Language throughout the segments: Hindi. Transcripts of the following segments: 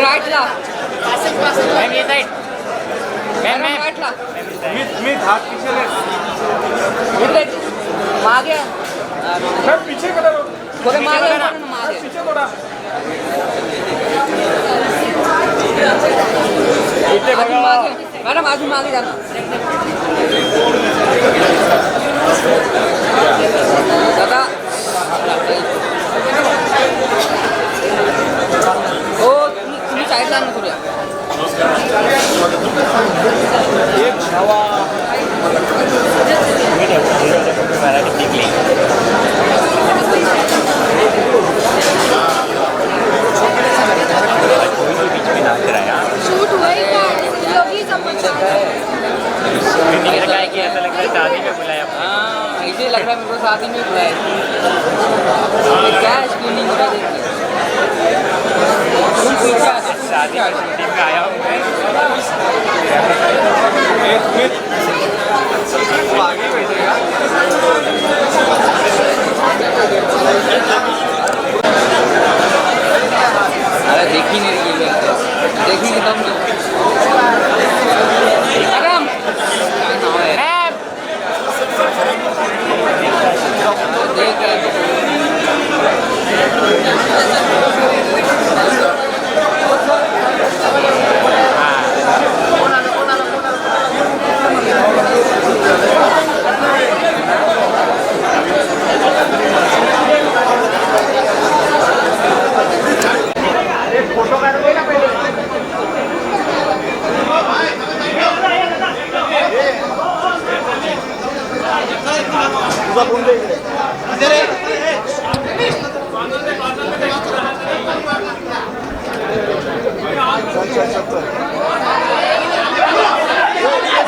राईटला मी हाथ पीछे ले मागे पीछे करो थोड़े मागे पीछे थोड़ा मॅडम अजून मागे जा दादा हो तुम्ही साईडला ना थोड्या एक छावा शूट हुआ ही था योगी क्या किया ऐसा लगता है शादी में बुलाया हाँ ऐसे लग रहा है मेरे को शादी में बुलाया क्या स्क्रीनिंग हो रही है शादी में शूटिंग में आया हूँ आगे बैठेगा अरे देखी नहीं रही है देखी तब मैडम देख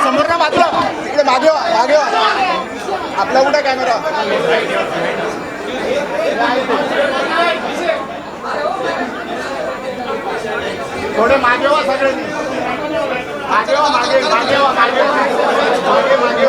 समोर ना मात्र इकडे मागे मागे आपला कुठे कॅमेरा थोडे मागे वा सगळ्यांनी मागे वा मागे मागे वा मागे मागे मागे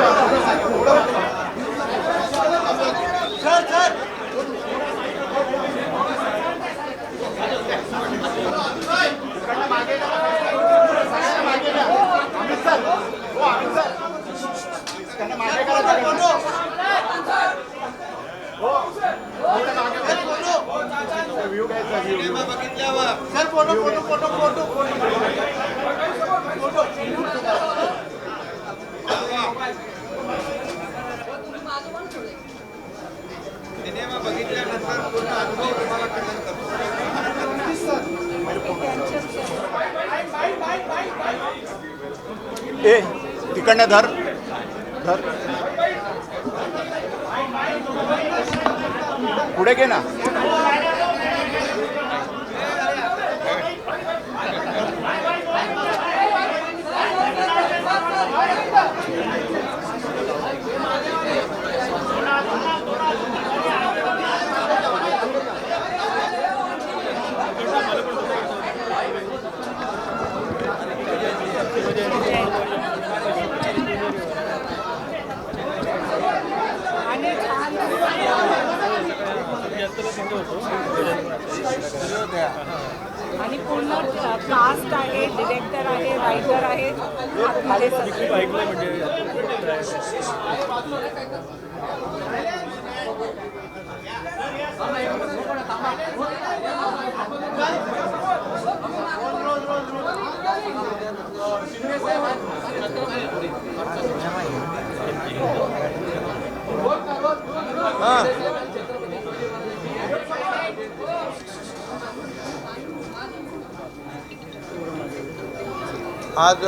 sir photo photo photo photo cinema बघितल्यानंतर पूर्ण अनुभव तुम्हाला कळेल. ए तिकडनं धर धर पुढे घे ना. आणि पूर्ण कास्ट आहे, डिरेक्टर आहे, रायटर आहे. आज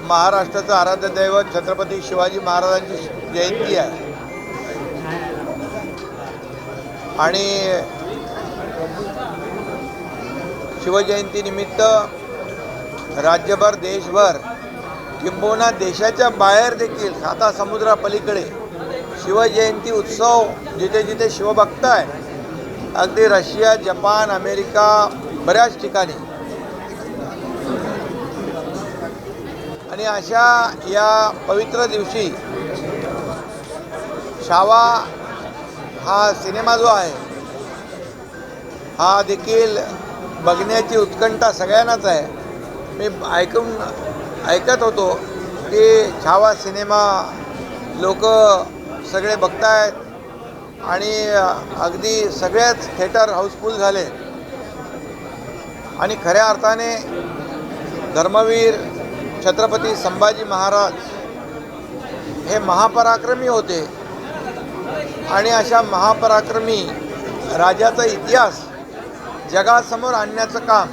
महाराष्ट्राचं आराध्य दैवत छत्रपती शिवाजी महाराजांची जयंती आहे आणि शिवजयंतीनिमित्त राज्यभर देशभर किंबहुना देशाच्या बाहेर देखील आता समुद्रापलीकडे शिवजयंती उत्सव जिथे जिथे शिवभक्त आहे अगदी रशिया, जपान, अमेरिका बऱ्याच ठिकाणी. आणि अशा या पवित्र दिवशी छावा हा सिनेमा जो आहे हा देखील बघण्याची उत्कंठा सगळ्यांनाच आहे. मी ऐकत होतो की छावा सिनेमा लोक सगळे बघतायत आणि अगदी सगळ्याच थिएटर हाऊसफुल झाले. आणि खऱ्या अर्थाने धर्मवीर छत्रपती संभाजी महाराज हे महापराक्रमी होते आणि अशा महापराक्रमी राजाचा इतिहास जगासमोर आणण्याचं काम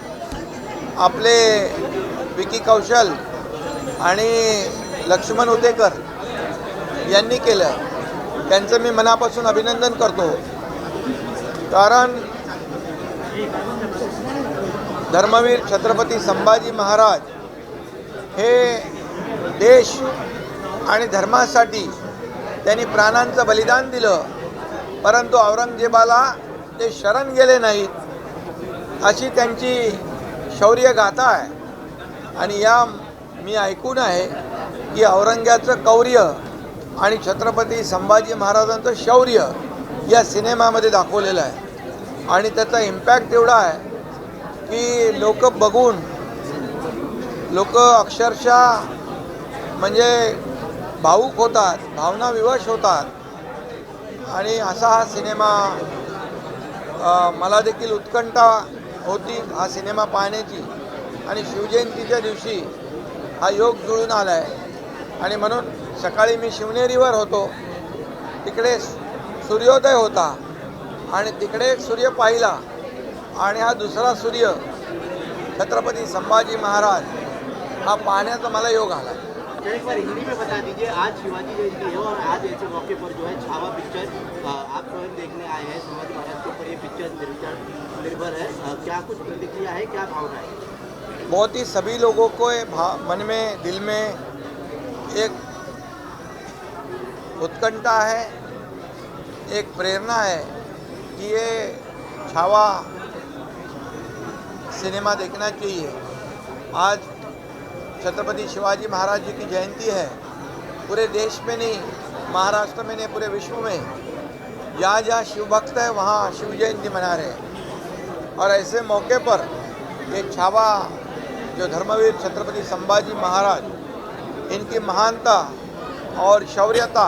आपले विकी कौशल आणि लक्ष्मण उतेकर यांनी केलं. त्यांचं मी मनापासून अभिनंदन करतो. कारण धर्मवीर छत्रपती संभाजी महाराज हे देश आणि धर्मासाठी त्यांनी प्राणांचं बलिदान दिलं, परंतु औरंगजेबाला ते शरण गेले नाहीत अशी त्यांची शौर्य गाथा आहे. आणि या मी ऐकून आहे की औरंग्याचं कौर्य आणि छत्रपती संभाजी महाराजांचं शौर्य या सिनेमामध्ये दाखवलेलं आहे. आणि त्याचा इम्पॅक्ट एवढा आहे की लोक बघून लोक अक्षरशः म्हणजे भावूक होतात, भावनाविवश होतात. आणि असा हा सिनेमा मला देखील उत्कंठा होती हा सिनेमा पाहण्याची. आणि शिवजयंतीच्या दिवशी हा योग जुळून आला आहे. आणि म्हणून सकाळी मी शिवनेरीवर होतो, तिकडे सूर्योदय होता आणि तिकडे सूर्य पाहिला. आणि हा दुसरा सूर्य छत्रपती संभाजी महाराज हा पाहण्याचा मला योग आला. एक बार हिंदी में बता दीजिए, आज शिवाजी जयंती है और आज ऐसे मौके पर जो है छावा पिक्चर आप स्वयं देखने आए हैं, संभाजी महाराज के ऊपर ये पिक्चर निर्भर है, क्या कुछ प्रतिक्रिया है, क्या भावना है? बहुत ही सभी लोगों को मन में दिल में एक उत्कंठा है, एक प्रेरणा है कि ये छावा सिनेमा देखना चाहिए. आज छत्रपति शिवाजी महाराज जी की जयंती है. पूरे देश में नहीं, महाराष्ट्र में नहीं, पूरे विश्व में जहाँ जहाँ शिव भक्त है वहाँ शिव जयंती मना रहे हैं. और ऐसे मौके पर ये छावा जो धर्मवीर छत्रपति संभाजी महाराज इनकी महानता और शौर्यता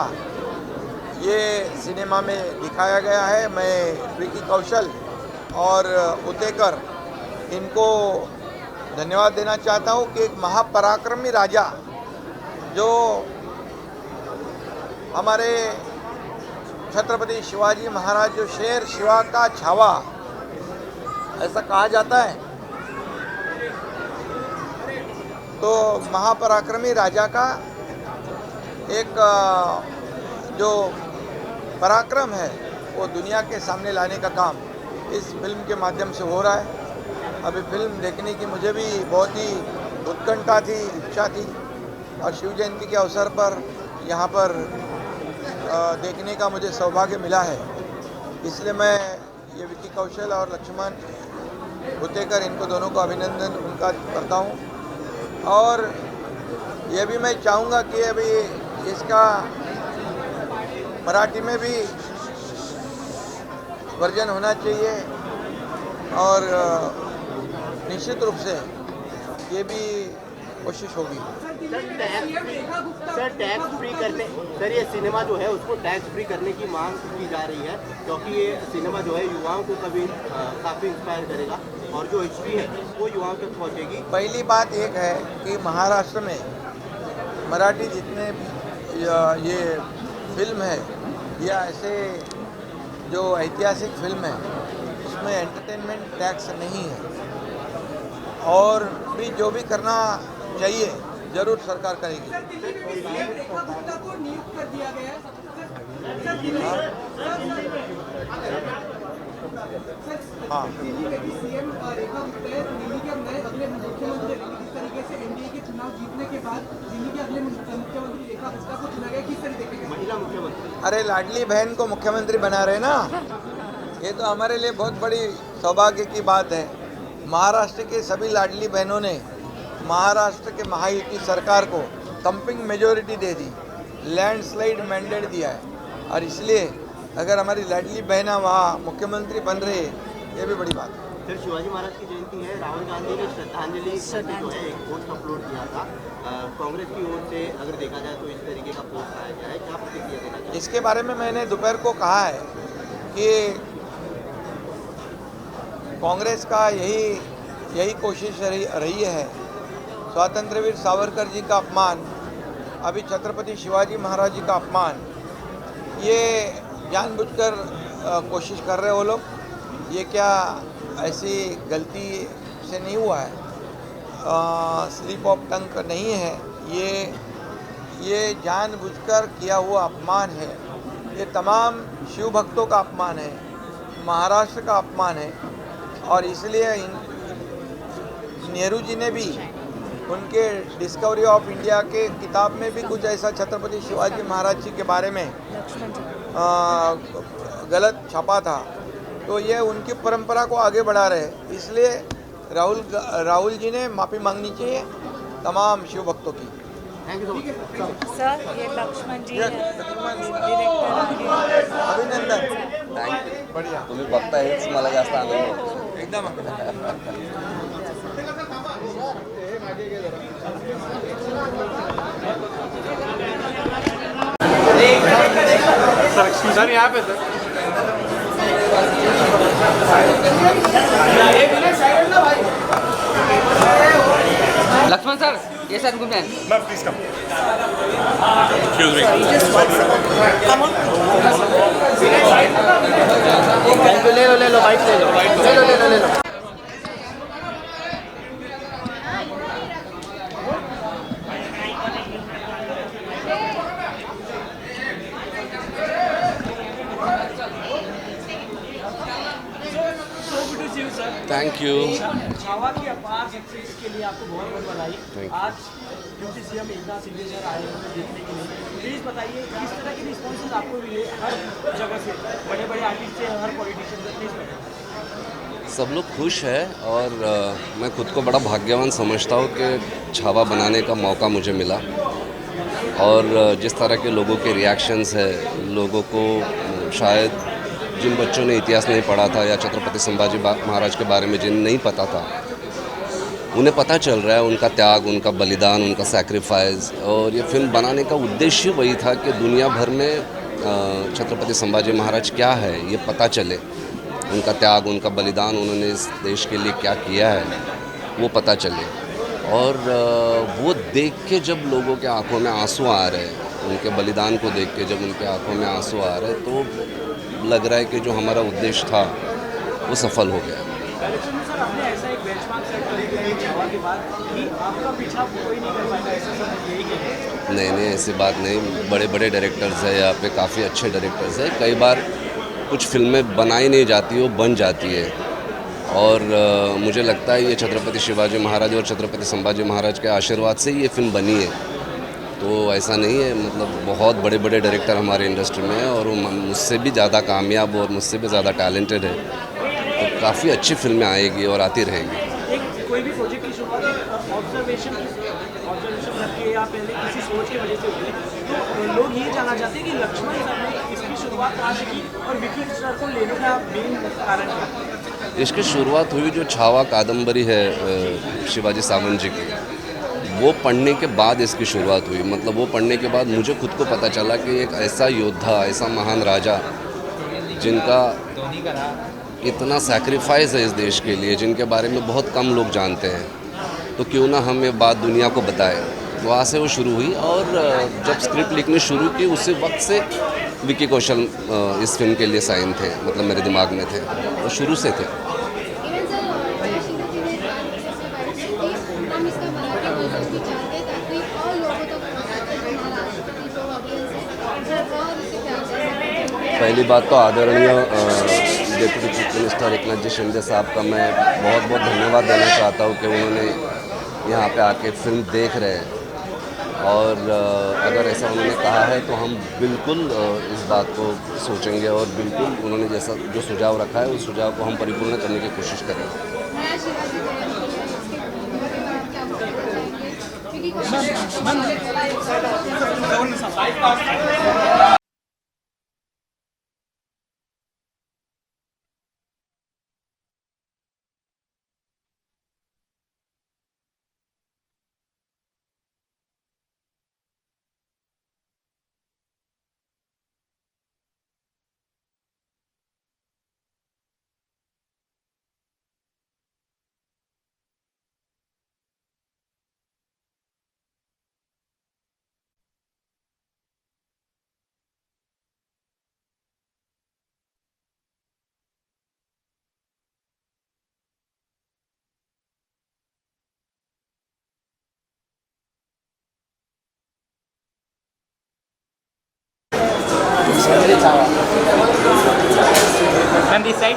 ये सिनेमा में दिखाया गया है. मैं विकी कौशल और उतेकर इनको धन्यवाद देना चाहता हूँ कि एक महापराक्रमी राजा जो हमारे छत्रपति शिवाजी महाराज जो शेर शिवा का छावा ऐसा कहा जाता है, तो महापराक्रमी राजा का एक जो पराक्रम है वो दुनिया के सामने लाने का काम इस फिल्म के माध्यम से हो रहा है. अभी फिल्म देखने की मुझे भी बहुत ही उत्कंठा थी, इच्छा थी. और शिव जयंती के अवसर पर यहाँ पर देखने का मुझे सौभाग्य मिला है. इसलिए मैं ये विकी कौशल और लक्ष्मण उतेकर इनको दोनों को अभिनंदन उनका करता हूँ. और ये भी मैं चाहूँगा कि अभी इसका मराठी में भी वर्जन होना चाहिए. और निश्चित रूप से ये भी कोशिश होगी. सर टैक्स फ्री करने, सर ये सिनेमा जो है उसको टैक्स फ्री करने की मांग की जा रही है, क्योंकि ये सिनेमा जो है युवाओं को काफ़ी इंस्पायर करेगा और जो हिस्ट्री है वो युवाओं तक पहुँचेगी. पहली बात एक है कि महाराष्ट्र में मराठी जितने ये फिल्म है या ऐसे जो ऐतिहासिक फिल्म है उसमें एंटरटेनमेंट टैक्स नहीं है. और भी जो भी करना चाहिए जरूर सरकार करेगी. हाँ, अरे लाडली बहन को मुख्यमंत्री बना रहे ना, ये तो हमारे लिए बहुत बड़ी सौभाग्य की बात है। महाराष्ट्र के सभी लाडली बहनों ने महाराष्ट्र के महायुति सरकार को थंपिंग मेजॉरिटी दे दी, लैंडस्लाइड मैंडेट दिया है, और इसलिए अगर हमारी लाडली बहना वहाँ मुख्यमंत्री बन रही है, ये भी बड़ी बात है। फिर शिवाजी महाराज की जयंती है, राहुल गांधी ने श्रद्धांजलि जो है एक पोस्ट अपलोड किया था कांग्रेस की ओर से, अगर देखा जाए तो इस तरीके का पोस्ट आया गया है, क्या प्रतिक्रिया देना चाहिए? इसके बारे में मैंने दोपहर को कहा है कि कांग्रेस का यही कोशिश रही है स्वातंत्र वीर सावरकर जी का अपमान, अभी छत्रपति शिवाजी महाराज जी का अपमान, ये जानबूझकर कोशिश कर रहे हो लोग। ये क्या ऐसी गलती से नहीं हुआ है, स्लिप ऑफ टंग नहीं है, ये जानबूझकर किया हुआ अपमान है। ये तमाम शिव भक्तों का अपमान है, महाराष्ट्र का अपमान है, और इसलिए नेहरू जी ने भी उनके डिस्कवरी ऑफ इंडिया के किताब में भी कुछ ऐसा छत्रपति शिवाजी महाराज जी के बारे में गलत छापा था। तो ये उनकी परंपरा को आगे बढ़ा रहे, इसलिए राहुल जी ने माफ़ी मांगनी चाहिए तमाम शिव भक्तों की। सर, ये लक्ष्मण जी अभिनंदन, बढ़िया, तुम्ही बघताय हेच मला जास्त आनंद एकदम सर यहाँ पे सर लक्ष्मण सर, ये सर घूमने मैम प्लीज कम। ले लो बाइक ले लो। Thank you. छावा की अपार सक्सेस के लिए आपको बहुत बहुत बधाई। आज deputy CM Eknath Shinde sir आए हैं देखने के लिए, प्लीज़ बताइए किस तरह के रिस्पॉन्सेज आपको मिले हर जगह से, बड़े बड़े आर्टिस्ट से, हर पॉलिटिशियन से, प्लीज़ बताइए। सब लोग खुश है और मैं खुद को बड़ा भाग्यवान समझता हूँ कि छावा बनाने का मौका मुझे मिला, और जिस तरह के लोगों के रिएक्शंस है, लोगों को शायद जिन बच्चों ने इतिहास नहीं पढ़ा था या छत्रपति संभाजी महाराज के बारे में जिन नहीं पता था, उन्हें पता चल रहा है उनका त्याग, उनका बलिदान, उनका सैक्रिफाइस। और ये फिल्म बनाने का उद्देश्य वही था कि दुनिया भर में छत्रपति संभाजी महाराज क्या है ये पता चले, उनका त्याग, उनका बलिदान, उन्होंने इस देश के लिए क्या किया है वो पता चले। और वो देख के जब लोगों के आंखों में आंसू आ रहे हैं, उनके बलिदान को देख के जब उनके आंखों में आंसू आ रहे हैं, तो लग रहा है कि जो हमारा उद्देश्य था वो सफल हो गया। सर, आपने ऐसा एक बेंचमार्क सेट कर दिया है छावा के बाद कि आपका पीछा कोई नहीं कर पाएगा, ऐसा सब यही है? नहीं, ऐसी बात नहीं। बड़े बड़े डायरेक्टर्स हैं यहाँ पे, काफ़ी अच्छे डायरेक्टर्स हैं। कई बार कुछ फिल्में बनाई नहीं जाती, वो बन जाती है। और मुझे लगता है ये छत्रपति शिवाजी महाराज और छत्रपति संभाजी महाराज के आशीर्वाद से ये फिल्म बनी है। तो ऐसा नहीं है, मतलब बहुत बड़े बड़े डायरेक्टर हमारे इंडस्ट्री में हैं और वो मुझसे भी ज़्यादा कामयाब और मुझसे भी ज़्यादा टैलेंटेड है। तो काफ़ी अच्छी फिल्में आएगी और आती रहेगी। एक कोई भी प्रोजेक्ट की शुरुआत ऑब्जर्वेशन करके या पहले किसी सोच की वजह से होती है, तो लोग ये जानना चाहते हैं कि लक्ष्मण सर ने इसकी शुरुआत कहाँ से की और विकी सर को लेने का मेन कारण क्या? इसकी शुरुआत हुई जो छावा कादम्बरी है शिवाजी सावंत जी की, वो पढ़ने के बाद इसकी शुरुआत हुई। मतलब वो पढ़ने के बाद मुझे खुद को पता चला कि एक ऐसा योद्धा, ऐसा महान राजा जिनका इतना सैक्रिफाइस है इस देश के लिए, जिनके बारे में बहुत कम लोग जानते हैं, तो क्यों ना हम ये बात दुनिया को बताएं। वहाँ से वो शुरू हुई और जब स्क्रिप्ट लिखनी शुरू की उसी वक्त से विकी कौशल इस फिल्म के लिए साइन थे, मतलब मेरे दिमाग में थे, वो शुरू से थे। पहली बात तो आदरणीय डेप्यूटी चीफ मिनिस्टर एकनाथ जी शिंदे साहब का मैं बहुत बहुत धन्यवाद देना चाहता हूँ कि उन्होंने यहाँ पे आके फिल्म देख रहे हैं और अगर ऐसा उन्होंने कहा है तो हम बिल्कुल इस बात को सोचेंगे और बिल्कुल उन्होंने जैसा जो सुझाव रखा है उस सुझाव को हम परिपूर्ण करने की कोशिश करेंगे। नया शिवाजी जयंती है, इसके बारे में आप क्या बताना चाहेंगे? क्योंकि कुछ ma'am this side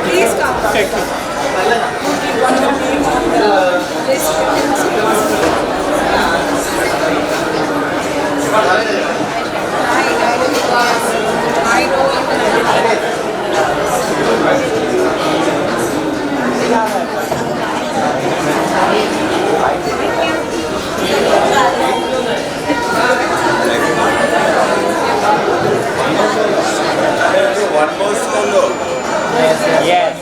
Please come. Want your name on the list? I yes